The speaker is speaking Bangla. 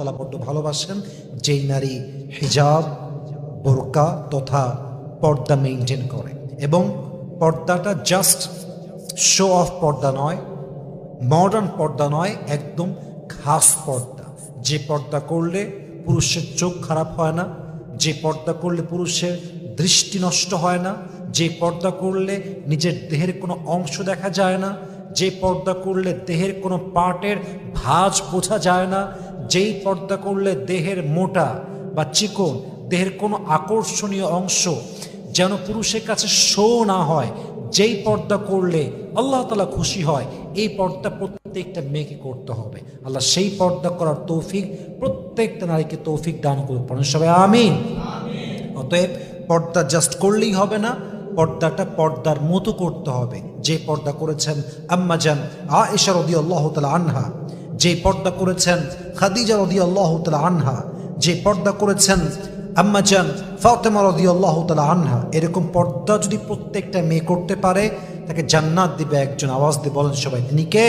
তাআলা বড্ড ভালোবাসেন যেই নারী হিজাব, বোরকা তথা পর্দা মেইনটেইন করে। এবং পর্দাটা জাস্ট শো অফ পর্দা নয়, মডার্ন পর্দা নয়, একদম খাস পর্দা। যে পর্দা করলে পুরুষের চোখ খারাপ হয় না, যে পর্দা করলে পুরুষের দৃষ্টি নষ্ট হয় না, যে পর্দা করলে নিজের দেহের কোনো অংশ দেখা যায় না, যে পর্দা করলে দেহের কোনো পার্টের ভাঁজ বোঝা যায় না, যেই পর্দা করলে দেহের মোটা বা চিকন দেহের কোনো আকর্ষণীয় অংশ যেন পুরুষের কাছে শো না হয়, যেই পর্দা করলে আল্লাহ তাআলা খুশি হয়, এই পর্দা প্রত্যেকটা মেয়েকে করতে হবে। আল্লাহ সেই পর্দা করার তৌফিক প্রত্যেকটা নারীকে তৌফিক দান করুন, পড়েন সবাই আমিন। অতএব পর্দা জাস্ট করলেই হবে না, পর্দাটা পর্দার মতো করতে হবে। যে পর্দা করেছেন আম্মা জান আয়েশা রাদিয়াল্লাহু তাআলা আনহা, যে পর্দা করেছেন খাদিজা রাদিয়াল্লাহু তাআলা আনহা, যে পর্দা করেছেন আম্মা জান ফাতেমা রাদিয়াল্লাহু তাআলা আনহা, এরকম পর্দা যদি প্রত্যেকটা মেয়ে করতে পারে তাকে জান্নাত দিবে একজন। আওয়াজ দিয়ে বলেন সবাই, তিনি কে?